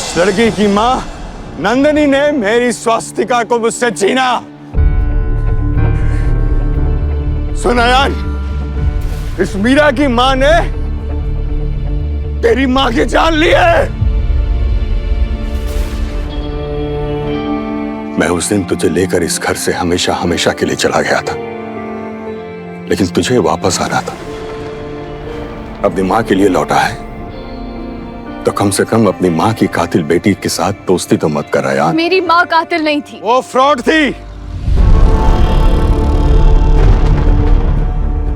इस लड़की की मां नंदिनी ने मेरी स्वास्तिका को मुझसे छीना। सुना यार, इस मीरा की मां ने तेरी मां की जान ली है। मैं उस दिन तुझे लेकर इस घर से हमेशा हमेशा के लिए चला गया था, लेकिन तुझे वापस आना था। अपनी मां के लिए लौटा है तो कम से कम अपनी मां की कातिल बेटी के साथ दोस्ती तो मत कर यार। मेरी मां कातिल नहीं थी, वो फ्रॉड थी।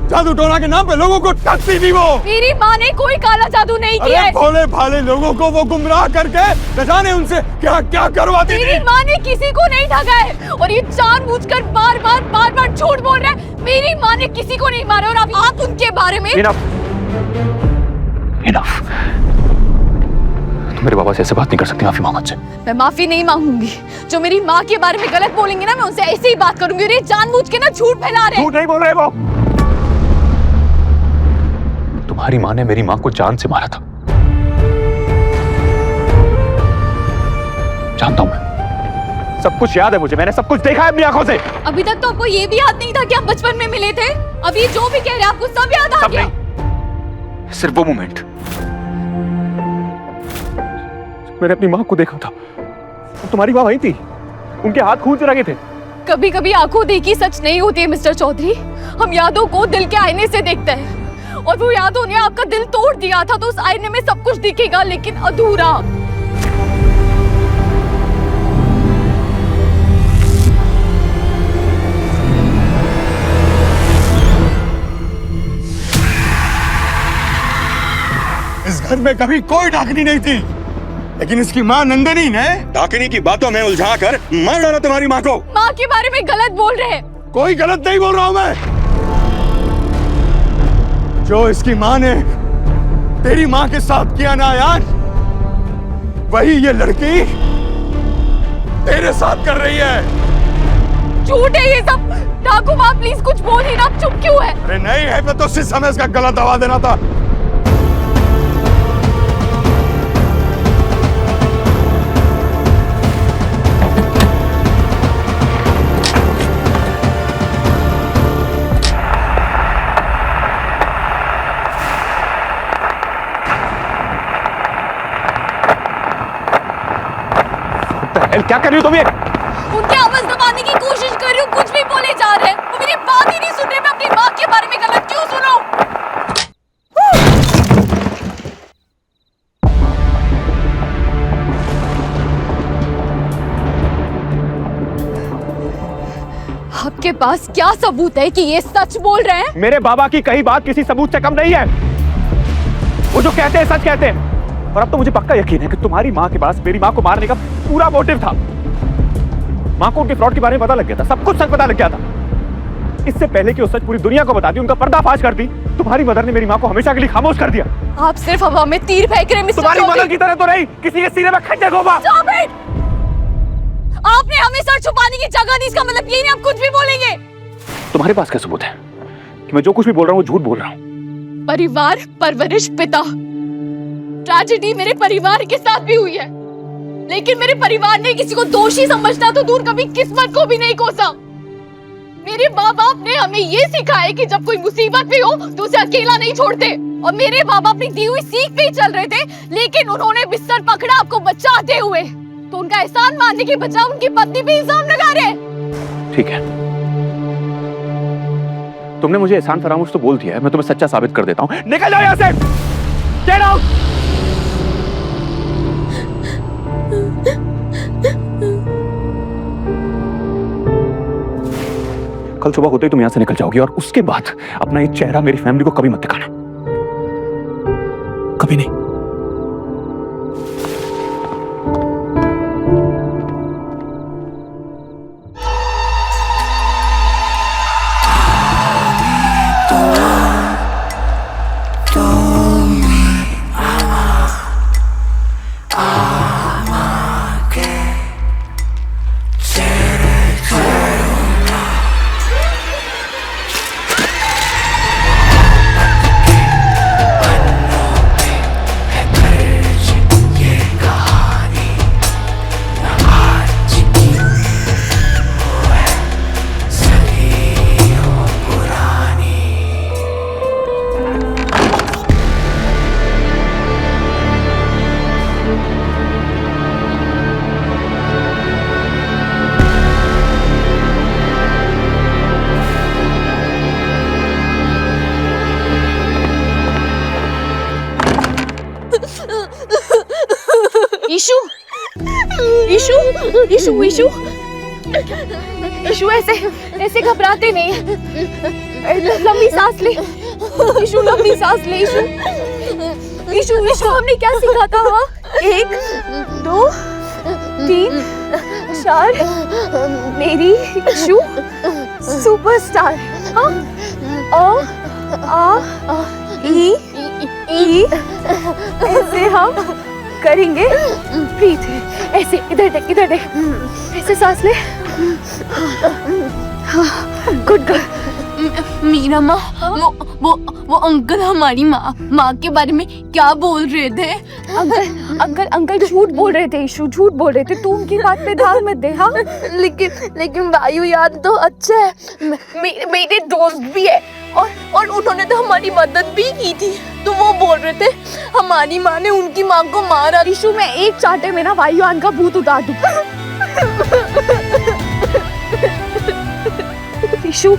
जादू टोना के नाम पे लोगों को ठगती थी वो। मेरी मां ने कोई काला जादू नहीं किया है। भोले भाले लोगों को वो गुमराह करके न जाने उनसे क्या क्या करवाती थी। मेरी मां ने किसी को नहीं ठगा है और ये जानबूझकर बार बार झूठ बोल रहा है। मेरी मां ने किसी को नहीं मारा और अब आप उनके बारे में। Enough. तुम मेरे बाबा से ऐसे बात नहीं कर सकती। माफी मांगो मुझसे। मैं माफी नहीं मांगूंगी। जो मेरी माँ के बारे में गलत बोलेंगे ना, मैं उनसे ऐसे ही बात करूंगी। और ये जानबूझ के ना झूठ फैला रहे हैं। झूठ नहीं बोल रहे वो। तुम्हारी माँ ने मेरी माँ को जान से मारा था। जानता हूं मैं, सब कुछ याद है मुझे। मैंने सब कुछ देखा है अपनी आंखों से। अभी तक तो आपको ये भी याद नहीं था कि हम बचपन में मिले थे। अभी जो भी कह रहे हैं आपको सब याद आ गया। सिर्फ वो मोमेंट मैंने अपनी माँ को देखा था। तुम्हारी माँ वही थी, उनके हाथ खून से रंगे थे। कभी कभी आंखों देखी सच नहीं होती है मिस्टर चौधरी। हम यादों को दिल के आईने से देखते हैं और वो यादों ने आपका दिल तोड़ दिया था तो उस आईने में सब कुछ दिखेगा लेकिन अधूरा। इस घर में कभी कोई डाकनी नहीं थी, लेकिन इसकी मां नंदिनी ने डाकनी की बातों में उलझाकर मार डाला तुम्हारी मां को। मां के बारे में गलत बोल रहे हैं। कोई गलत नहीं बोल रहा हूं मैं। जो इसकी मां ने तेरी मां के साथ किया ना यार, वही ये लड़की तेरे साथ कर रही है। झूठ है ये सब। डाकू मां प्लीज कुछ बोल ही ना, आप चुप क्यों है? अरे नहीं है तो उसी समय इसका गला दबा देना था। क्या कर रही हो तुम? ये उनकी आवाज दबाने की कोशिश कर रही हूँ, कुछ भी बोले जा रहे हैं। वो मेरी बात ही नहीं सुन रहे। मैं अपनी माँ के बारे में गलत क्यों सुनूं? आपके पास क्या सबूत है कि ये सच बोल रहे हैं? मेरे बाबा की कही बात किसी सबूत से कम नहीं है। वो जो कहते हैं सच कहते हैं। और अब तो मुझे पक्का यकीन है कि तुम्हारी माँ के पास मेरी माँ को मारने का पूरा मोटिव था। माँ को उनके फ्रॉड के बारे में पता लग गया था, सब कुछ सच पता लग गया था। इससे पहले कि वो सच पूरी दुनिया को बताती, उनका पर्दाफाश करती, तुम्हारी मदर ने मेरी माँ को हमेशा के लिए खामोश कर दिया। आप सिर्फ हवा में तीर फेंक रहे हैं मिस्टर तुम्हारी चौधरी। मदर की तरह तो नहीं, किसी के सीने में खंजर घोंपा। आपने हमें सर छुपाने की जगह दी, इसका मतलब ये नहीं आप कुछ भी बोलेंगे। तुम्हारे पास क्या सबूत है कि मैं जो कुछ भी बोल रहा हूँ वो झूठ बोल रहा हूँ? परिवार, परवरिश, पिता। ट्रेजेडी मेरे परिवार के साथ भी हुई है, लेकिन मेरे परिवार ने किसी को दोषी समझना तो दूर, कभी किस्मत को भी नहीं कोसा। मेरे माँ बाप ने हमें ये सिखाया कि जब कोई मुसीबत भी हो तो उसे अकेला नहीं छोड़ते। और मेरे माँ बाप अपनी दी हुई सीख पे ही चल रहे थे, लेकिन उन्होंने बिस्तर पकड़ा आपको बचाते हुए। तो उनका एहसान मानने के बजाय उनकी पत्नी पे इल्जाम लगा रहे। ठीक है, तुमने मुझे एहसान फरामोश तो बोल दिया है, मैं तुम्हें सच्चा साबित कर देता हूँ। निकल जाओ यहाँ से। Get out. कल सुबह होते ही तुम यहां से निकल जाओगी और उसके बाद अपना ये चेहरा मेरी फैमिली को कभी मत दिखाना, कभी नहीं। ईशु ईशु ईशु ऐसे ऐसे घबराते नहीं। लंबी सांस ले ईशु, लंबी सांस ले ईशु। ईशु ईशु हमने क्या सीखा था? हाँ, 1 2 3 4 मेरी ईशु सुपरस्टार। हाँ, आ ई ऐसे हम करेंगे। ब्रीथ, ऐसे इधर देख, इधर देख, ऐसे सांस ले। Good good. मीरा माँ, वो अंकल हमारी माँ के बारे में क्या बोल रहे थे? अंकल झूठ बोल रहे थे ईशु, झूठ बोल रहे थे। तू उनकी बात पे ध्यान मत दे। हाँ, लेकिन वायुयान तो अच्छा है, मेरे दोस्त भी है और उन्होंने तो हमारी मदद भी की थी। तो वो बोल रहे थे हमारी माँ ने उनकी माँ को मारा। ईशु मैं एक चांटे में ना वायुयान का भूत उतार दूँ। ईशु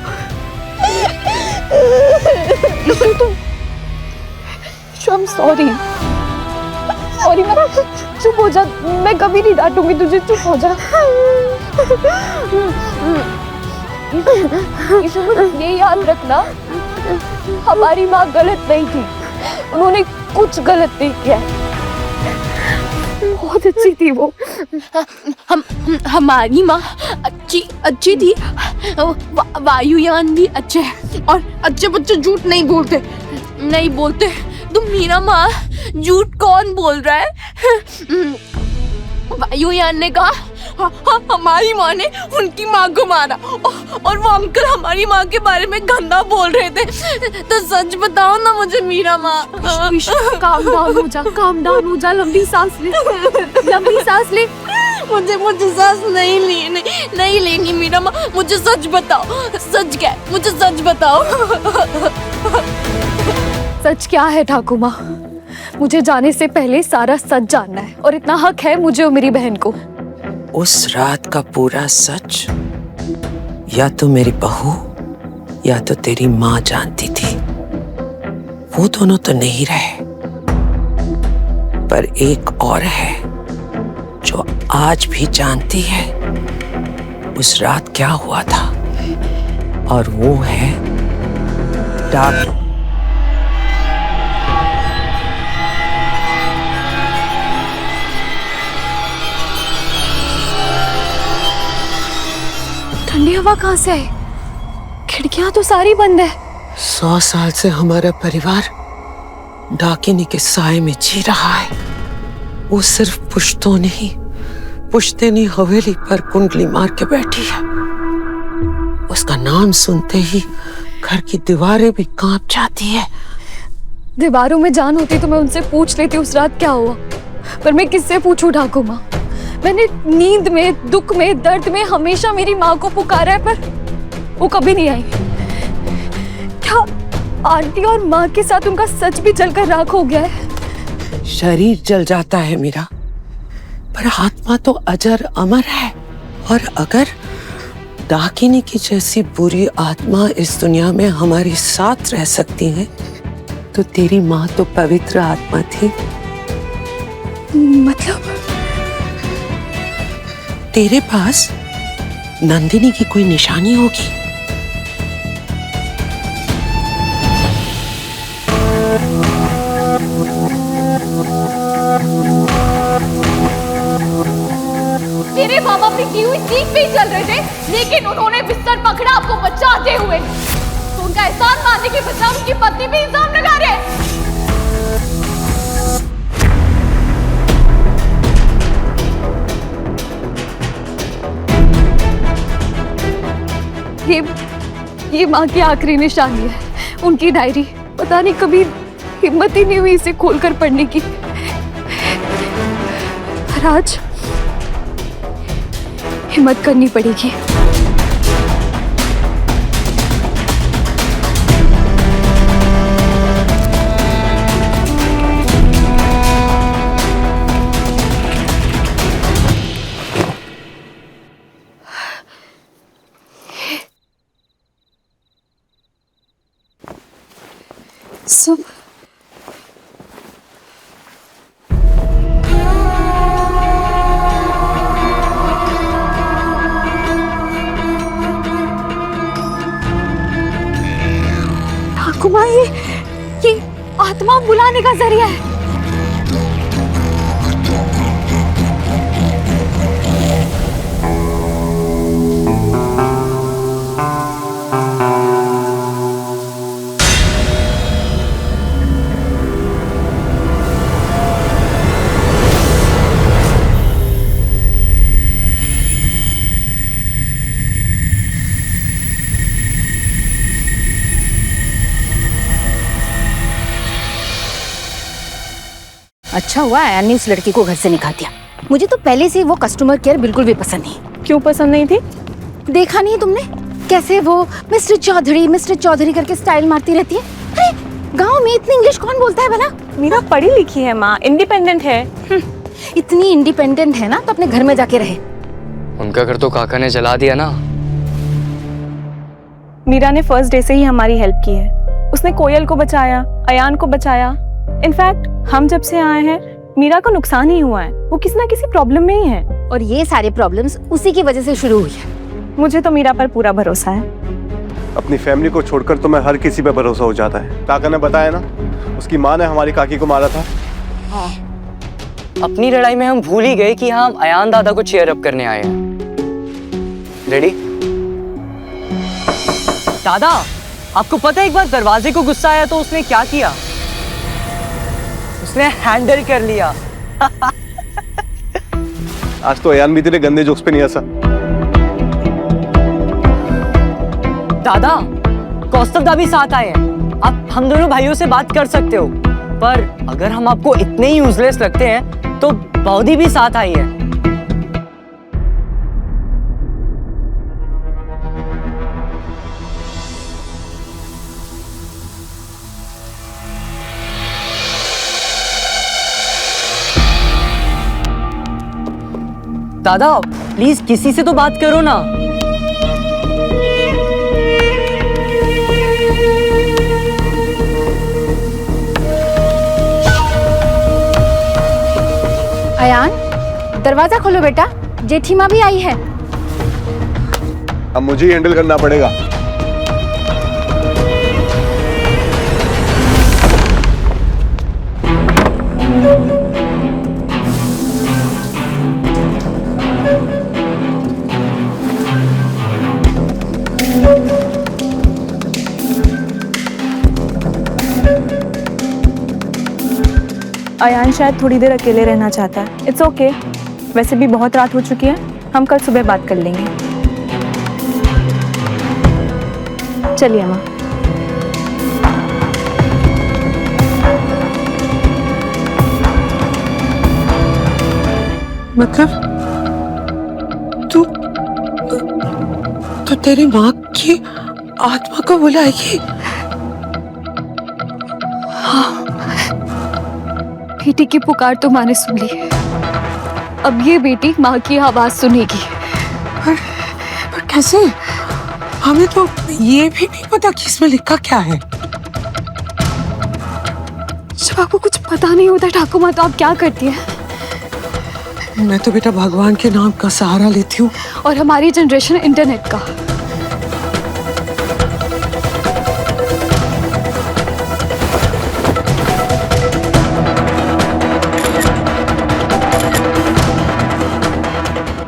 तुम, I'm sorry। चुप हो जा, मैं कभी नहीं डांटूंगी तुझे, चुप हो जा। ईशु ये याद रखना, हमारी माँ गलत नहीं थी, उन्होंने कुछ गलत नहीं किया, बहुत अच्छी थी वो। हमारी माँ अच्छी थी। वायुयान भी अच्छे हैं और अच्छे बच्चे झूठ नहीं बोलते। तुम मीरा माँ, झूठ कौन बोल रहा है? वायुयान ने कहा हमारी माँ ने उनकी माँ को मारा और वो अंकल हमारी माँ के बारे में गंदा बोल रहे थे। तो सच बताओ ना मुझे मीरा माँ। काम डाउन हो जा, लंबी सांस ले। मुझे सांस नहीं लेनी मीरा माँ। मुझे सच बताओ, सच क्या है? मुझे सच बताओ। सच क्या है ठाकुर माँ? मुझे जाने से पहले सारा सच जानना है और इतना हक है मुझे और मेरी बहन को। उस रात का पूरा सच या तो मेरी बहू या तो तेरी माँ जानती थी। वो दोनों तो नहीं रहे, पर एक और है जो आज भी जानती है उस रात क्या हुआ था, और वो है डाक। ठंडी हवा कहाँ से है? खिड़कियां तो सारी बंद है। 100 साल से हमारा परिवार डाकिनी के साए में जी रहा है। वो सिर्फ पुश्तैनी हवेली पर कुंडली मार के बैठी है। उसका नाम सुनते ही घर की दीवारें भी कांप जाती है। दीवारों में जान होती तो मैं उनसे पूछ लेती उस रात क्या हुआ, पर मैं किससे पूछूं ठाकुर माँ? मैंने नींद में, दुख में, दर्द में हमेशा मेरी माँ को पुकारा है, पर वो कभी नहीं आई। क्या आंटी और माँ के साथ उनका सच भी जलकर राख हो गया है? शरीर जल जाता है मीरा, पर आत्मा तो अजर अमर है। और अगर डाकिनी की जैसी बुरी आत्मा इस दुनिया में हमारे साथ रह सकती है, तो तेरी माँ तो पवित्र आत्मा थी। मतलब तेरे पास नंदिनी की कोई निशानी होगी। मेरे माँ बाप की हुई सीख पे ही चल रहे थे, लेकिन उन्होंने बिस्तर पकड़ा आपको बचाते हुए। तो उनका एहसान मानने के बजाय उनकी पत्नी पे इल्जाम लगा रहे। ये माँ की आखिरी निशानी है, उनकी डायरी। पता नहीं कभी हिम्मत ही नहीं हुई इसे खोलकर पढ़ने की। पर आज हिम्मत करनी पड़ेगी। सब ठाकुर माँ, ये आत्मा बुलाने का जरिया है। अच्छा हुआ अयान ने उस लड़की को घर से निकाल दिया। मुझे तो पहले से वो कस्टमर केयर बिल्कुल भी पसंद नहीं। क्यों पसंद नहीं थी? देखा नहीं तुमने कैसे वो मिस्टर चौधरी करके स्टाइल मारती रहती है? अरे गांव में इतनी इंग्लिश कौन बोलता है भला? मीरा पढ़ी लिखी है माँ, इंडिपेंडेंट है। इतनी इंडिपेंडेंट है ना तो अपने घर में जाके रहे। उनका घर तो काका ने जला दिया ना। मीरा ने फर्स्ट डे से ही हमारी हेल्प की है। उसने कोयल को बचाया, अयान को बचाया। इनफैक्ट हम जब से आए हैं मीरा को नुकसान ही हुआ है। वो किसी ना किसी प्रॉब्लम में ही है और ये सारे प्रॉब्लम्स उसी की वजह से शुरू हुई है। मुझे तो मीरा पर पूरा भरोसा है। अपनी फैमिली को छोड़कर तो मैं हर किसी पे भरोसा हो जाता है। काका ने बताया ना, उसकी माँ ने हमारी काकी को मारा था। अपनी लड़ाई में हम भूल ही गए कि हम अयान दादा को चेयर अप करने आए हैं। रेडी? दादा, आपको पता है एक बार दरवाजे को गुस्सा आया तो उसने क्या किया? उसने हैंडल कर लिया। आज तो अयान भी तेरे गंदे जोक्स पे नहीं हंसा। दादा, कौस्तव दा भी साथ आए हैं। आप हम दोनों भाइयों से बात कर सकते हो, पर अगर हम आपको इतने ही यूजलेस लगते हैं तो बौदी भी साथ आई है। दादा प्लीज किसी से तो बात करो ना। अयान, दरवाजा खोलो बेटा, जेठीमा भी आई है। अब मुझे ही हैंडल करना पड़ेगा। अयान शायद थोड़ी देर अकेले रहना चाहता है। It's okay. वैसे भी बहुत रात हो चुकी है, हम कल सुबह बात कर लेंगे। चलिए माँ। मतलब तो तेरी माँ की आत्मा को बुलाएगी? बेटी की पुकार तो माँ ने सुन ली। अब ये बेटी माँ की आवाज सुनेगी। पर कैसे? हमें तो ये भी नहीं पता कि इसमें लिखा क्या है। जब आपको कुछ पता नहीं होता ठाकुर माँ, तो आप क्या करती है? मैं तो बेटा भगवान के नाम का सहारा लेती हूँ। और हमारी जनरेशन इंटरनेट का।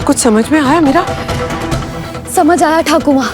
कुछ समझ में आया मेरा? समझ आया ठाकुर माँ।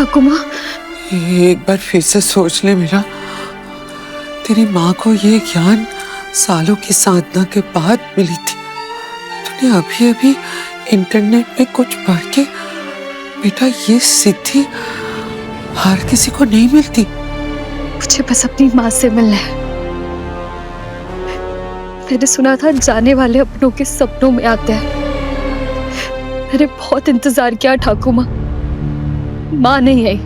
ठाकुर माँ, एक बार फिर से सोच ले मीरा, तेरी माँ को ये ज्ञान सालों की साधना के बाद मिली थी। तूने अभी अभी इंटरनेट में कुछ पढ़ के, बेटा ये सिद्धि हर किसी को नहीं मिलती। मुझे बस अपनी माँ से मिलना है। मैंने सुना था जाने वाले अपनों के सपनों में आते हैं। मैंने बहुत इंतजार किया ठाकुर माँ, माँ नहीं आई।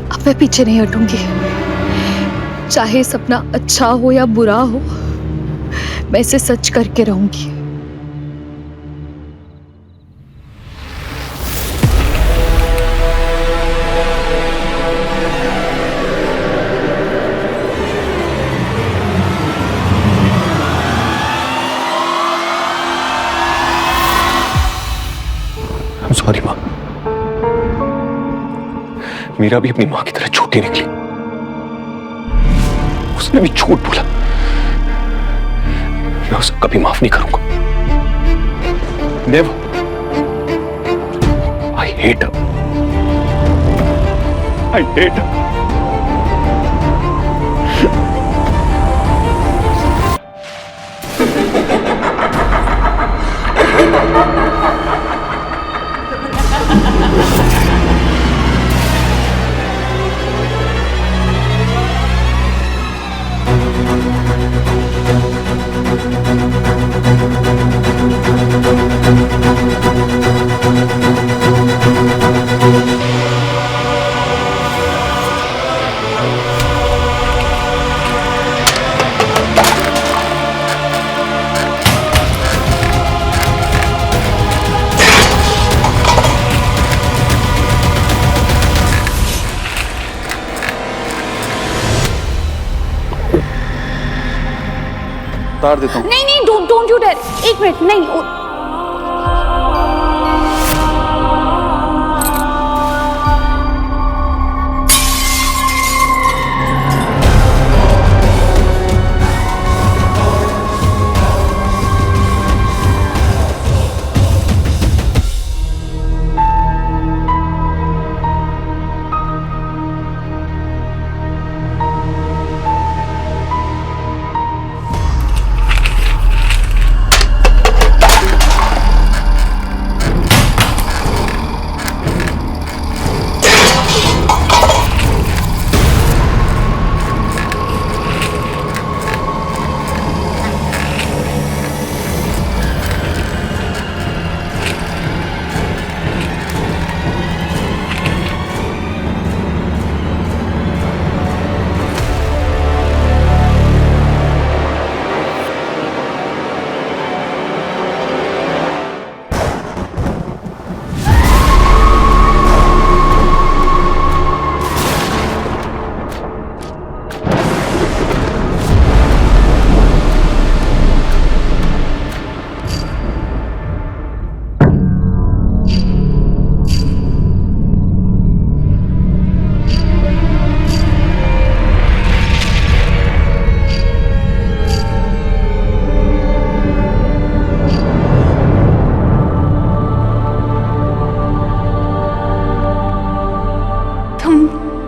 अब मैं पीछे नहीं हटूंगी, चाहे सपना अच्छा हो या बुरा हो, मैं इसे सच करके रहूंगी। सॉरी माँ, मीरा भी अपनी माँ की तरह छोटी निकली। उसने भी झूठ बोला। मैं उसे कभी माफ नहीं करूंगा। Never. I hate her. I hate her. उतार देता हूँ। नहीं नहीं, डोंट यू डेयर। एक मिनट, नहीं।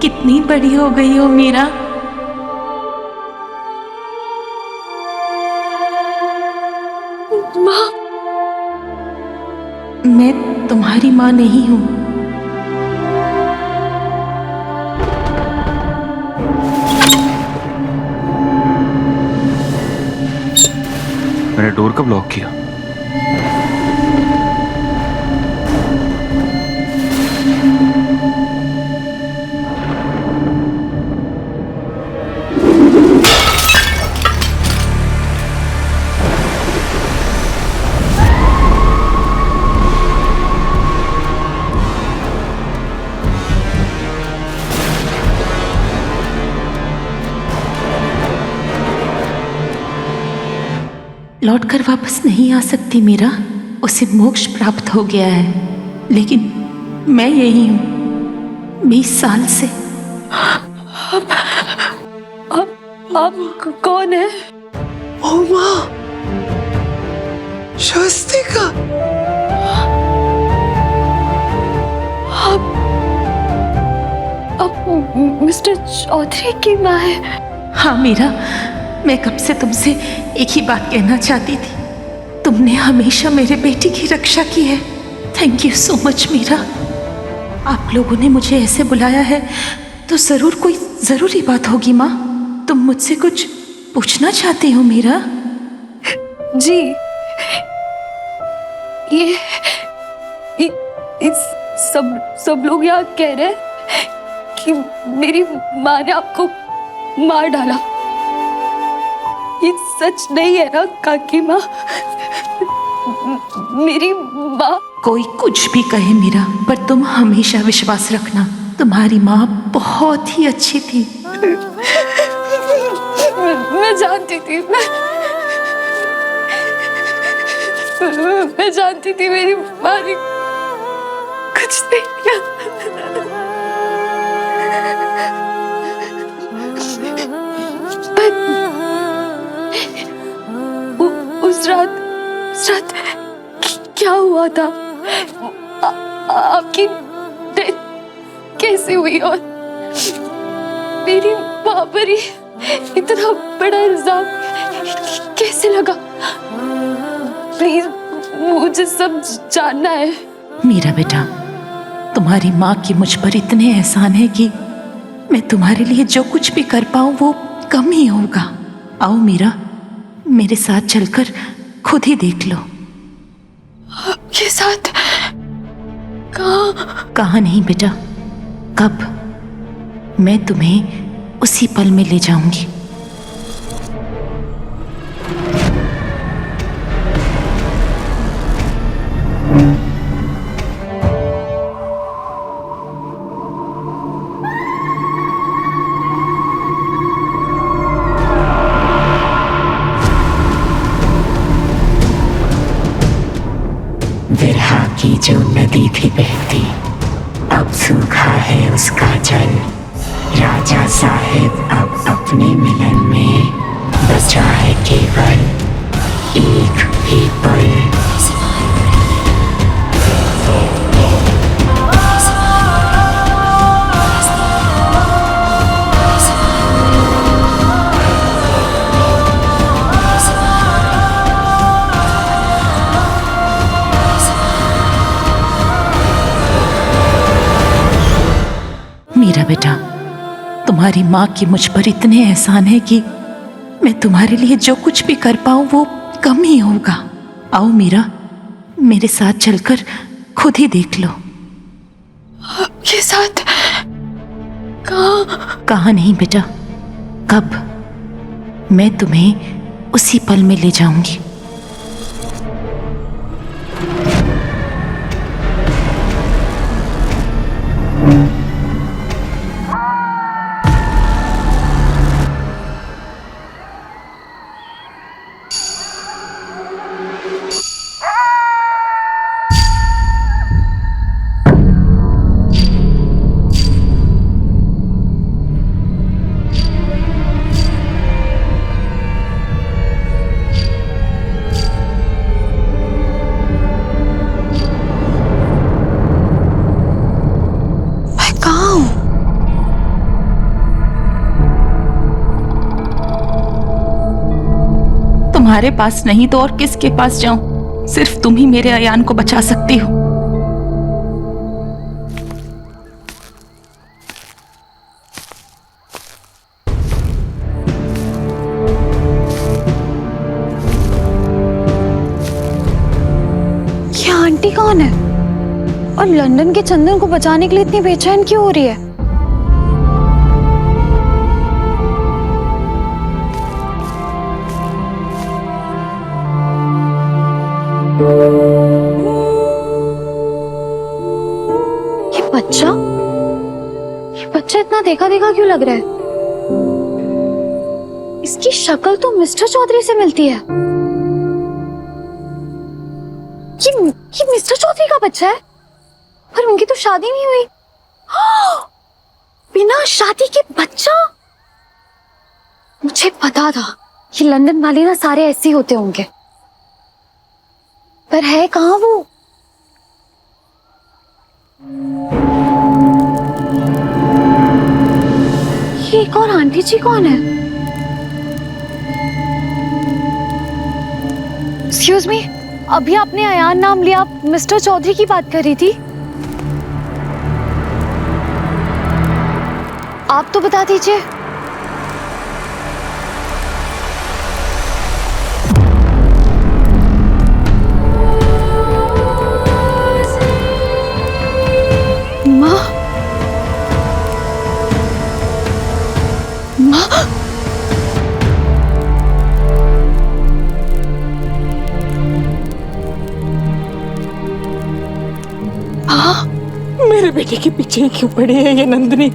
कितनी बड़ी हो गई हो मीरा। माँ, मैं तुम्हारी माँ नहीं हूँ। मैंने डोर कब लॉक किया? लौटकर वापस नहीं आ सकती मीरा, उसे मोक्ष प्राप्त हो गया है। लेकिन मैं यही हूँ 20 साल से। आप कौन है? ओ माँ, स्वस्तिका। मिस्टर चौधरी की माँ है। हाँ मीरा, मैं कब से तुमसे एक ही बात कहना चाहती थी। तुमने हमेशा मेरे बेटी की रक्षा की है। Thank you so much Meera. आप लोगों ने मुझे ऐसे बुलाया है तो जरूर कोई जरूरी बात होगी माँ। तुम मुझसे कुछ पूछना चाहती हो मीरा? जी, ये सब लोग यहाँ कह रहे हैं कि मेरी माँ ने आपको मार डाला। ये सच नहीं है ना काकी माँ? मेरी माँ। कोई कुछ भी कहे मीरा, पर तुम हमेशा विश्वास रखना, तुम्हारी माँ बहुत ही अच्छी थी। मैं जानती थी, मैं जानती थी मेरी माँ ने कुछ नहीं किया। उस रात क्या हुआ था? आपकी डेथ कैसे हुई और मेरी माँ पर ही इतना बड़ा इल्जाम कैसे लगा? प्लीज मुझे सब जानना है। मीरा बेटा, तुम्हारी माँ की मुझ पर इतने एहसान है कि मैं तुम्हारे लिए जो कुछ भी कर पाऊँ वो कम ही होगा। आओ मीरा, मेरे साथ चलकर खुद ही देख लो। आपके साथ? कहाँ? कहाँ नहीं बेटा, कब? मैं तुम्हें उसी पल में ले जाऊंगी। विरहा की जो नदी थी बहती, अब सूखा है उसका जल। राजा साहिब अब अपने मिलन में बचा है केवल एक ही पल। मीरा बेटा, तुम्हारी माँ की मुझ पर इतने एहसान है कि मैं तुम्हारे लिए जो कुछ भी कर पाऊँ वो कम ही होगा। आओ मीरा, मेरे साथ चलकर खुद ही देख लो। आपके साथ? कहाँ? कहाँ नहीं बेटा, कब? मैं तुम्हें उसी पल में ले जाऊंगी। तुम्हारे पास नहीं तो और किसके पास जाऊं? सिर्फ तुम ही मेरे अयान को बचा सकती हो। ये आंटी कौन है और लंदन के चंदन को बचाने के लिए इतनी बेचैन क्यों हो रही है? ये बच्चा इतना देखा देखा क्यों लग रहा है? इसकी शक्ल तो मिस्टर चौधरी से मिलती है। ये मिस्टर चौधरी का बच्चा है, पर उनकी तो शादी नहीं हुई। बिना शादी के बच्चा? मुझे पता था कि लंदन वाले ना सारे ऐसे ही होते होंगे, पर है कहाँ वो? ये एक और आंटी जी कौन है? एक्सक्यूज मी, अभी आपने अयान नाम लिया, आप मिस्टर चौधरी की बात कर रही थी। आप तो बता दीजिए। माँ, माँ, मेरे बेटे के पीछे क्यों पड़ी है ये नंदिनी?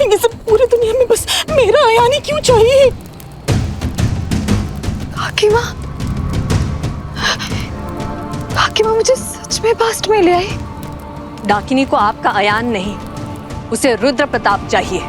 इन्हें सब पूरी दुनिया में बस मेरा अयान ही क्यों चाहिए? काकी माँ, काकी माँ मुझे सच में पास्ट में ले आई। डाकिनी को आपका अयान नहीं, उसे रुद्र प्रताप चाहिए।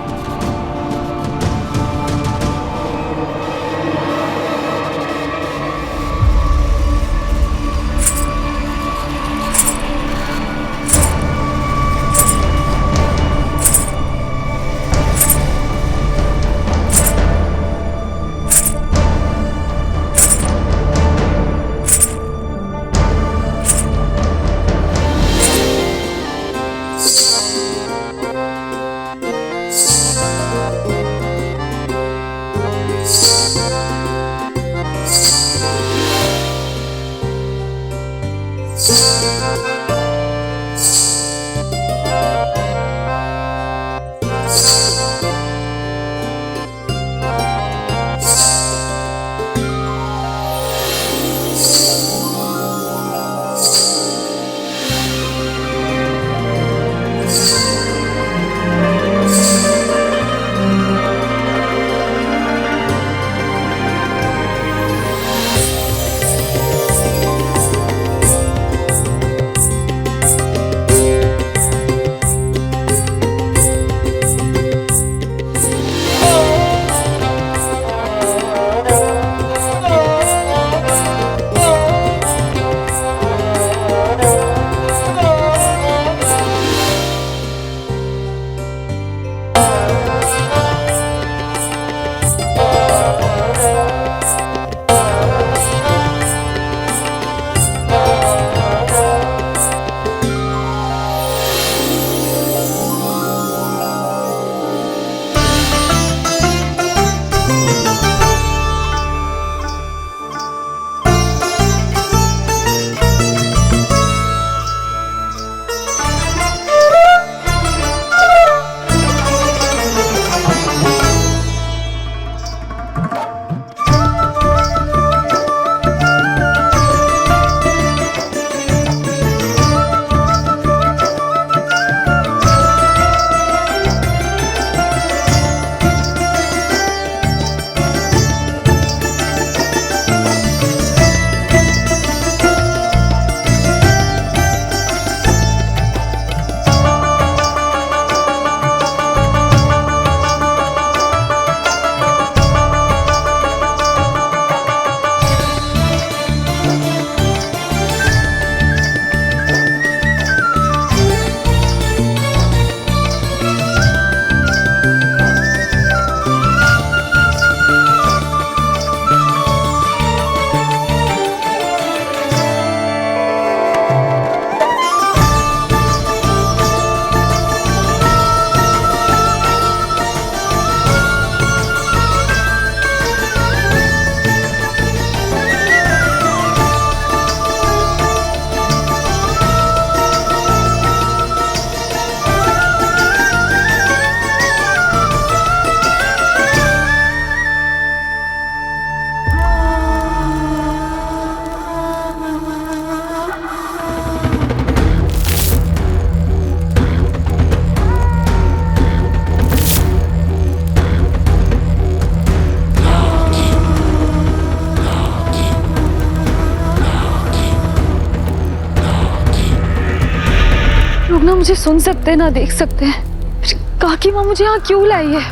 ना मुझे सुन सकते हैं ना देख सकते हैं। काकी माँ मुझे यहाँ क्यों लाई है?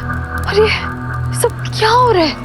अरे सब क्या हो रहा है?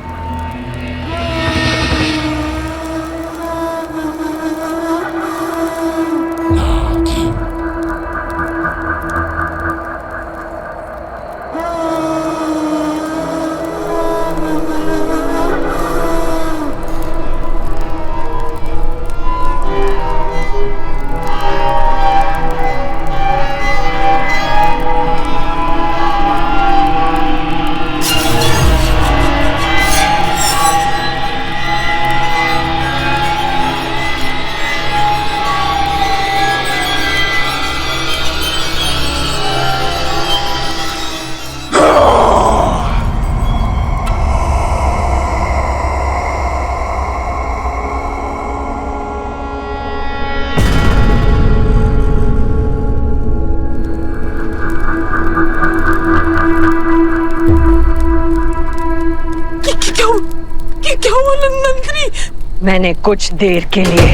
नंदिनी। मैंने कुछ देर के लिए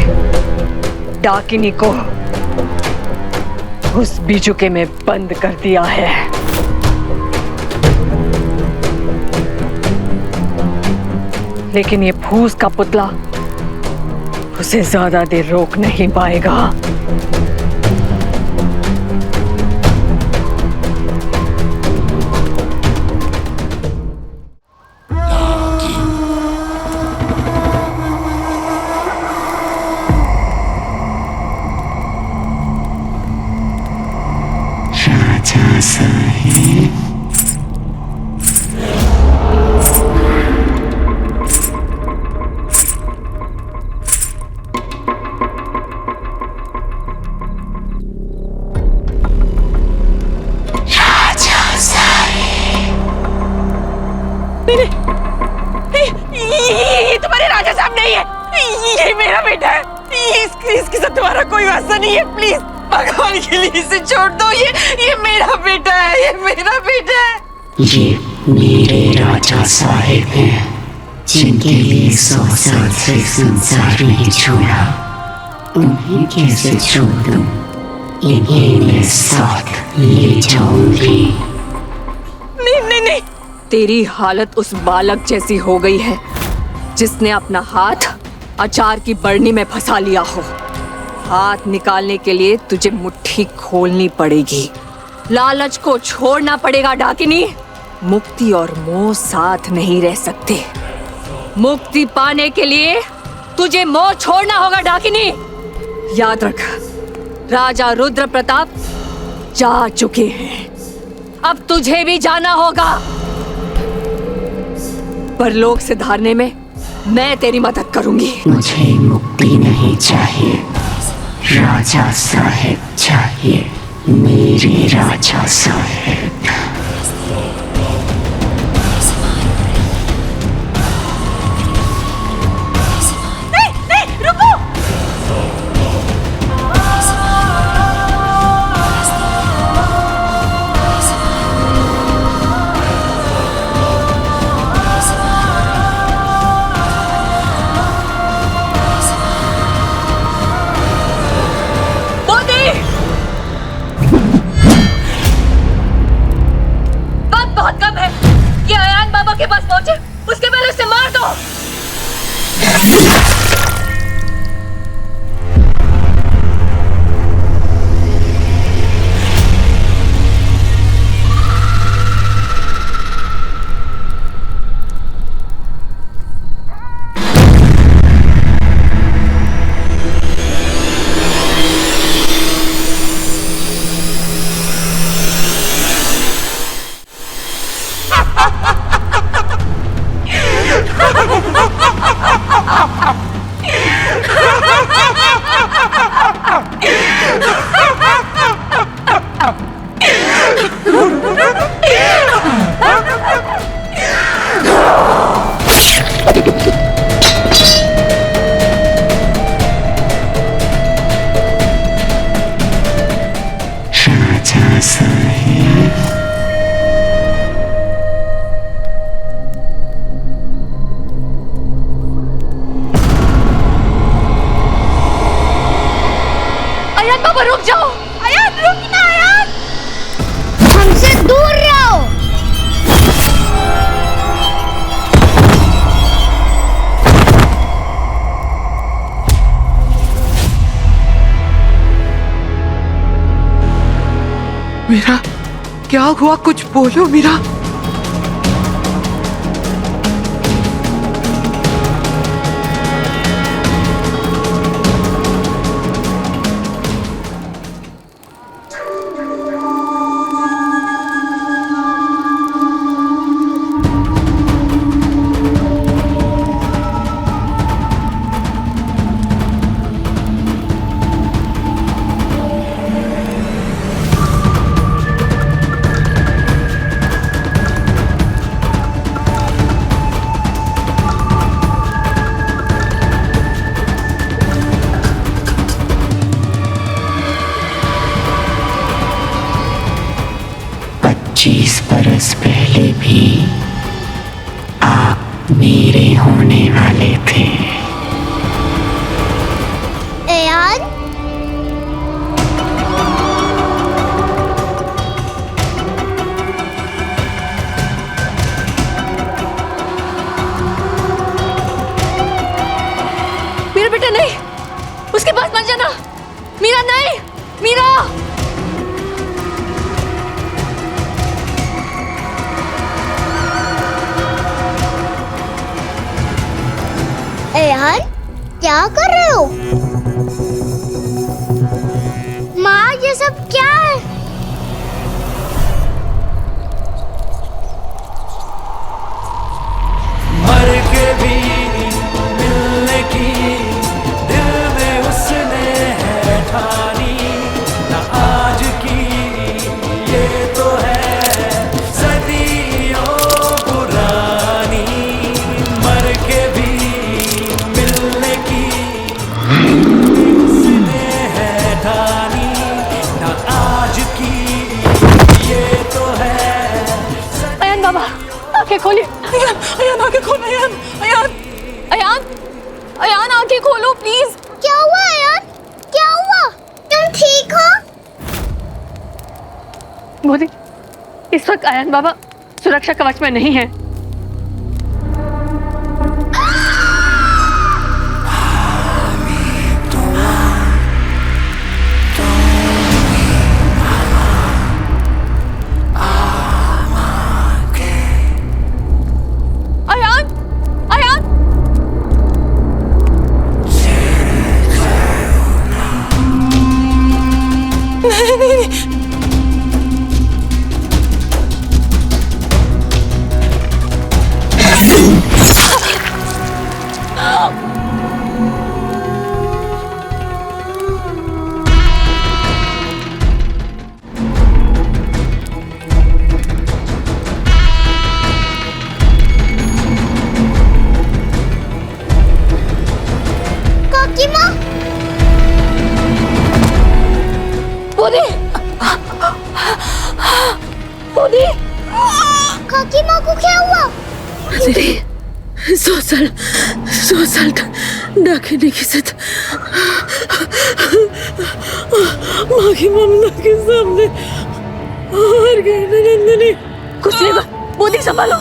डाकिनी को उस बीजुके में बंद कर दिया है। लेकिन ये फूस का पुतला उसे ज्यादा देर रोक नहीं पाएगा। राजा साहेब, ये तुम्हारे राजा साहब नहीं है, ये मेरा बेटा है। इसके साथ तुम्हारा कोई वास्ता नहीं है। प्लीज भगवान के लिए इसे छोड़ दो। ये मेरा बेटा है, ये मेरा बेटा है। ये मेरे राजा साहेब हैं, जिनके लिए 100 साल से संसार नहीं छोड़ा। उन्हें कैसे छोड़ दूं? इन्हें मैं साथ ले जाऊंगी। नहीं, तेरी हालत उस बालक जैसी हो गई है जिसने अपना हाथ अचार की बरनी में फंसा लिया हो। हाथ निकालने के लिए तुझे मुट्ठी खोलनी पड़ेगी। लालच को छोड़ना पड़ेगा डाकिनी। मुक्ति और मोह साथ नहीं रह सकते। मुक्ति पाने के लिए तुझे मोह छोड़ना होगा डाकिनी। याद रख, राजा रुद्र प्रताप जा चुके हैं, अब तुझे भी जाना होगा। परलोक से धारने में मैं तेरी मदद करूंगी। मुझे मुक्ति नहीं चाहिए, राजा साहेब चाहिए, मेरे राजा साहेब। के पास पहुंचे, उसके पहले उसे मार दो। रुक जाओ, अयान रुकना, अयान हमसे दूर रहो। मीरा, क्या हुआ? कुछ बोलो मीरा। बरस पहले भी आग मेरे होने वाले थे। अयान, मेरा बेटा नहीं, उसके पास मत जाना। मीरा नहीं, मीरा। अयान, क्या कर रहे हो? माँ, ये सब क्या है? मर के भी मिलने की दिल में उसने है ठानी, ना आज की ये तो है सदियों पुरानी। मर के भी मिलने की उसने है ठानी, ना आज की ये तो है। अयान बाबा, आंखें खोलिए। अयान आंखें खोलो। अयान आंखें खोलो प्लीज। क्या हुआ अयान? क्या हुआ? तुम ठीक हो? मोदी, इस वक्त अयान बाबा सुरक्षा कवच में नहीं है। अयान, अयान, काकी माँ, मोदी, मोदी, काकी माँ को क्या हुआ? 100 साल डाकिनी के साथ माँ की ममता के सामने हार गए नंदिनी। कुछ नहीं हुआ। मोदी संभालो।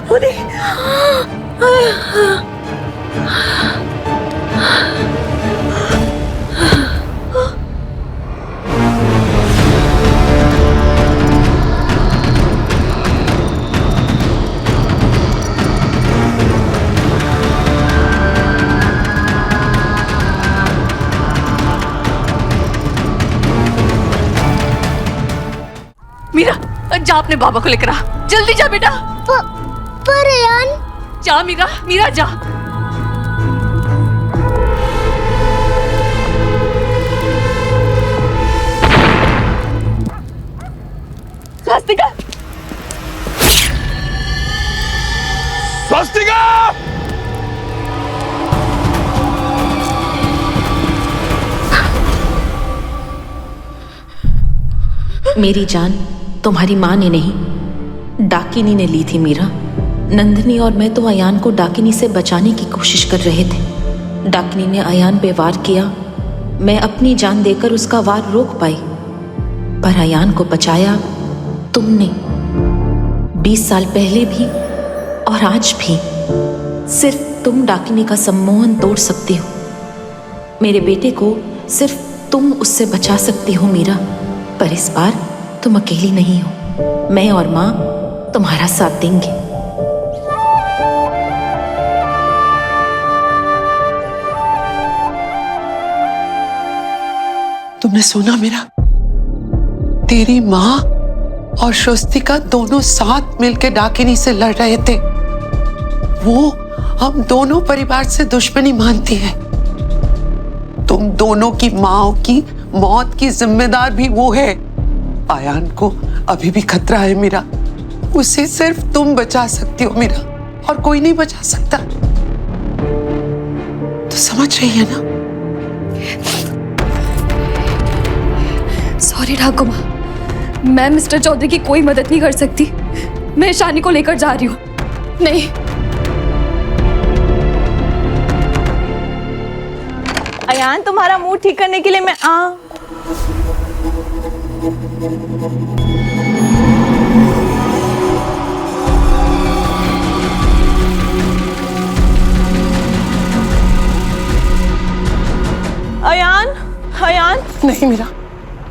मोदी, मीरा, जा अपने बाबा को लेकर आ। जल्दी जा बेटा। पर अयान, जा मीरा, मीरा जा। स्वस्तिका, स्वस्तिका! मेरी जान तुम्हारी माँ ने नहीं, डाकिनी ने ली थी मीरा। नंदिनी और मैं तो अयान को डाकिनी से बचाने की कोशिश कर रहे थे। डाकिनी ने अयान पे वार किया, मैं अपनी जान देकर उसका वार रोक पाई, पर अयान को बचाया तुमने। 20 साल पहले भी और आज भी सिर्फ तुम डाकिनी का सम्मोहन तोड़ सकती हो। मेरे बेटे को सिर्फ तुम उससे बचा सकती हो मीरा, पर इस बार तुम अकेली नहीं हो। मैं और माँ तुम्हारा साथ देंगे। तुमने सुना मेरा? तेरी माँ और स्वस्तिका दोनों साथ मिलकर डाकिनी से लड़ रहे थे। वो हम दोनों परिवार से दुश्मनी मानती है। तुम दोनों की माँ की मौत की जिम्मेदार भी वो है। अयान को अभी भी खतरा है मीरा, उसे सिर्फ तुम बचा सकती हो मीरा, और कोई नहीं बचा सकता। तो समझ रही है ना? सॉरी ठाकुमा, मैं मिस्टर चौधरी की कोई मदद नहीं कर सकती। मैं शानी को लेकर जा रही हूँ। नहीं, अयान, तुम्हारा मूड ठीक करने के लिए मैं अयान, अयान। नहीं मीरा,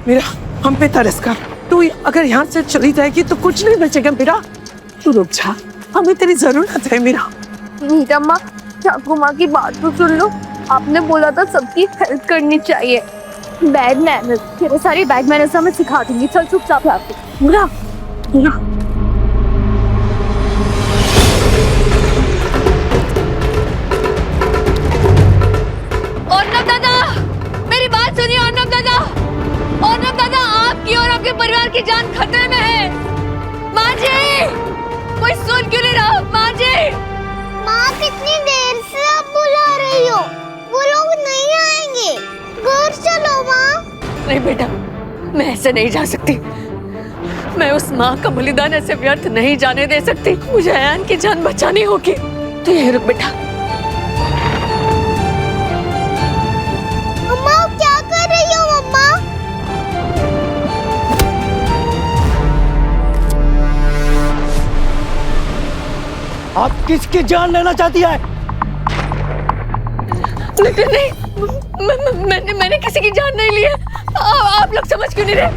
मीरा हम पे तरस कर। तू अगर यहाँ से चली जाएगी तो कुछ नहीं बचेगा मीरा। तू रुक जा, हमें तेरी जरूरत है मीरा। मीरा माँ, ठाकुर माँ की बात तो सुन लो। आपने बोला था सबकी हेल्प करनी चाहिए। बैड मैनर्स, तेरे सारी बैड मैनर्स मैं सिखा दूंगी। चल चुपचाप यहाँ पे। मीरा, मीरा। अर्नब दादा, मेरी बात सुनिए। अर्नब दादा, अर्नब दादा, आपकी और आपके परिवार की जान खतरे में है। माँ जी, कोई सुन क्यों नहीं रहा? माँ जी। माँ, कितनी देर से आप बुला रही हो? वो लोग नहीं आएंगे। घर चलो माँ। नहीं बेटा, मैं ऐसे नहीं जा सकती। मैं उस माँ का बलिदान ऐसे व्यर्थ नहीं जाने दे सकती। मुझे अयान की जान बचानी होगी। तो यही रुक बेटा। मम्मा, क्या कर रही हो मम्मा? आप किसकी जान लेना चाहती है? नहीं, मैंने किसी की जान नहीं ली है। आप लोग समझ क्यों नहीं रहे?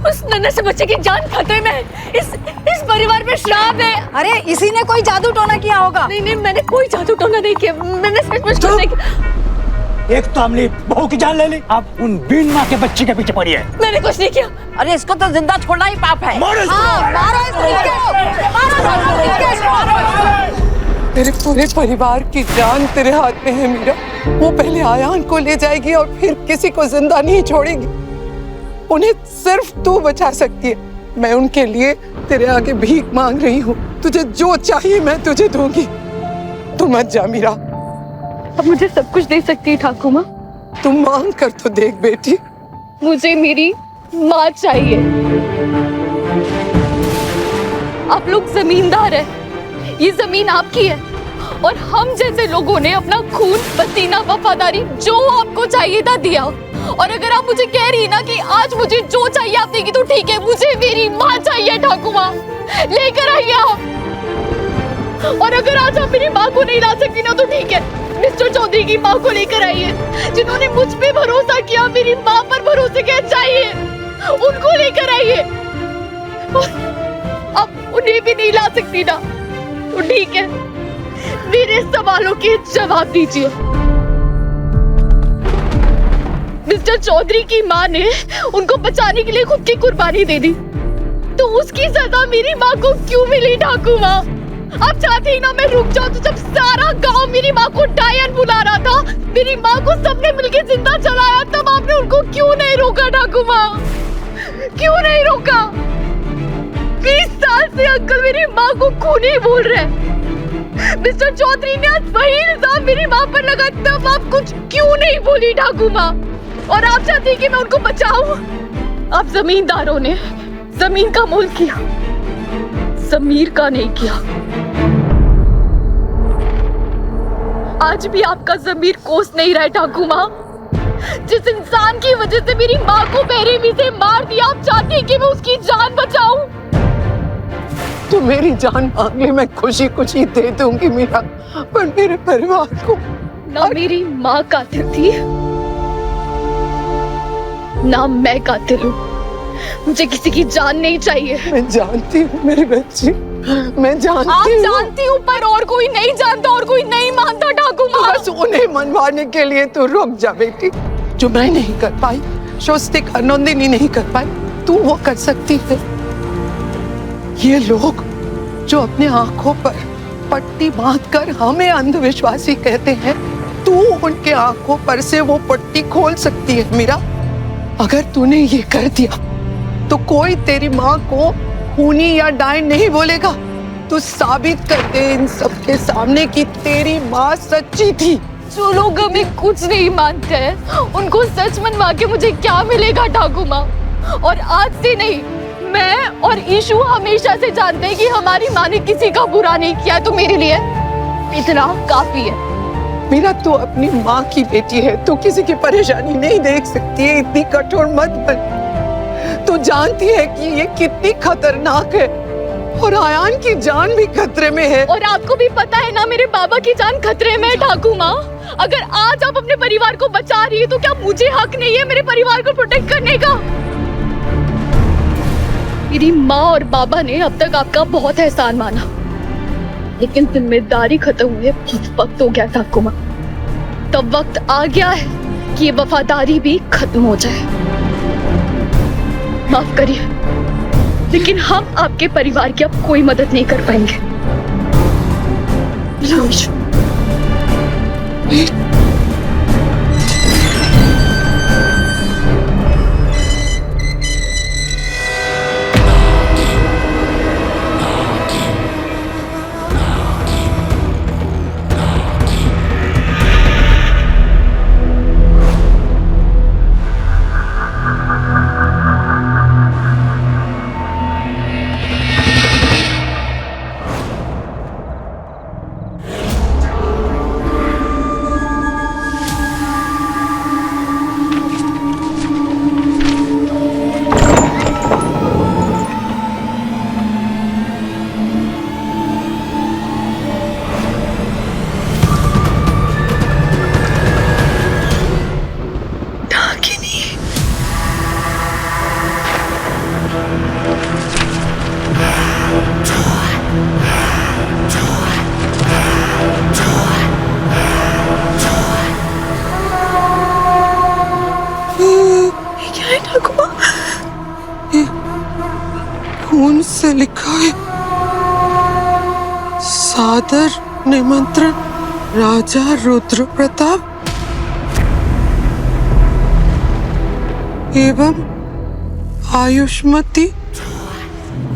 उस नन्हे से बच्चे की जान खतरे में है। इस परिवार में श्राप है। अरे इसी ने कोई जादू टोना किया होगा। नहीं, मैंने कोई जादू टोना नहीं किया। मैंने सच में कुछ नहीं किया। एक तो हमने बहू की जान ले ली, अब उन बिन माँ के बच्चे के पीछे पड़ी है। मैंने कुछ नहीं किया। अरे इसको तो जिंदा छोड़ना ही पाप है। तेरे पूरे परिवार की जान तेरे हाथ में है मीरा। वो पहले आयान को ले जाएगी और फिर किसी को जिंदा नहीं छोड़ेगी। उन्हें सिर्फ तू बचा सकती है। मैं उनके लिए तेरे आगे भीख मांग रही हूँ। तुझे जो चाहिए मैं तुझे दूंगी। तू मत जा मीरा। अब मुझे सब कुछ दे सकती है ठाकुर माँ। तुम मांग कर तो देख बेटी। मुझे मेरी माँ चाहिए। आप लोग जमींदार हैं। ये जमीन आपकी है और हम जैसे लोगों ने अपना खून, पसीना, वफादारी जो आपको चाहिए था दिया। और अगर आप मुझे कह रही ना कि आज मुझे जो चाहिए आप देगी तो ठीक है। मुझे मेरी माँ चाहिए ठाकुर माँ, लेकर आइए आप। और अगर आज आप मेरी माँ को नहीं ला सकती ना तो ठीक है, मिस्टर चौधरी की माँ को लेकर आइए, जिन्होंने मुझ पे भरोसा किया। मेरी माँ पर भरोसे क्या चाहिए, उनको लेकर आइए। अब उन्हें भी नहीं ला सकती ना तो ठीक है, मेरे सवालों के जवाब दीजिए। मिस्टर चौधरी की माँ ने उनको बचाने के लिए खुद की कुर्बानी दे दी, तो उसकी सजा मेरी माँ को क्यों मिली ठाकुर माँ? आप चाहते ही ना मैं रुक जाऊं, तो जब सारा गांव मेरी माँ को डायन बुला रहा था, मेरी माँ को सबने मिलकर जिंदा जलाया, तब आपने उनको क्यों नहीं रोका ठाकुर माँ? क्यों नहीं रोका? 20 साल से अंकल मेरी माँ को खूनी बोल रहे हैं। मिस्टर चौधरी ने आज वही इल्जाम मेरी माँ पर लगा, तब आप कुछ क्यों नहीं बोली ठाकुर माँ? और आप चाहती कि मैं उनको बचाऊं? आप जमींदारों ने जमीन का मोल किया, जमीर का नहीं किया। आज भी आपका जमीर कोस नहीं रहा ठाकुर माँ। जिस इंसान की वजह से मेरी माँ को बेरहमी से मार दिया, आप चाहती कि मैं उसकी जान बचाऊं? तो मेरी जान मांग ले, मैं खुशी खुशी दे दूंगी मीरा, पर मेरे परिवार को। ना मेरी माँ कातिल थी, ना मैं कातिल हूँ। मुझे किसी की जान नहीं चाहिए। मैं जानती हूँ मेरी बच्ची, मैं जानती हूँ। आप जानती हूँ, पर और कोई नहीं जानता और कोई नहीं मानता ठाकुर माँ। बस उन्हें मनवाने के लिए तो रुक जा बेटी। जो मैं नहीं कर पाई, स्वस्तिक नंदिनी नहीं कर पाई, तू वो कर सकती है। ये लोग जो अपने आंखों पर पट्टी बांधकर हमें अंधविश्वासी कहते हैं, तू उनके आंखों पर से वो पट्टी खोल सकती है मीरा। अगर तूने ये कर दिया तो कोई तेरी माँ को खूनी या डायन नहीं बोलेगा। तू साबित कर दे इन सबके सामने कि तेरी माँ सच्ची थी। जो लोग हमें कुछ नहीं मानते हैं, उनको सच मनवा के मुझे क्या मिलेगा ठाकुर माँ? और आज से नहीं, मैं और ईशु हमेशा से जानते हैं कि हमारी माँ ने किसी का बुरा नहीं किया, तो मेरे लिए इतना काफी है। मीरा, तू अपनी माँ की बेटी है, तू किसी की परेशानी नहीं देख सकती है, इतनी कठोर मत बन। तू जानती है कि ये कितनी खतरनाक है और आयान की जान भी खतरे में है। और आपको भी पता है ना मेरे बाबा की जान खतरे में है ठाकुर माँ। अगर आज आप अपने परिवार को बचा रही है तो क्या मुझे हक नहीं है मेरे परिवार को प्रोटेक्ट करने का? मेरी माँ और बाबा ने अब तक आपका बहुत एहसान माना, लेकिन जिम्मेदारी खत्म हुए बहुत वक्त हो गया ठाकुर माँ। तब वक्त आ गया है कि ये वफादारी भी खत्म हो जाए। माफ करिए, लेकिन हम आपके परिवार की अब कोई मदद नहीं कर पाएंगे। खून से लिखा है, सादर निमंत्रण राजा रुद्र प्रताप एवं आयुष्मती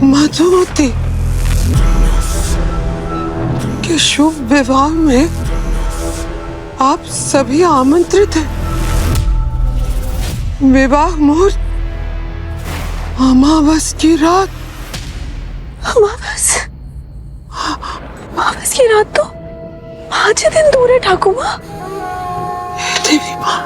मधुमती के शुभ विवाह में आप सभी आमंत्रित हैं। विवाह मुहूर्त अमावस की रात। अमावस की रात तो 5 दिन दूर है ठाकुर माँ। देवी माँ,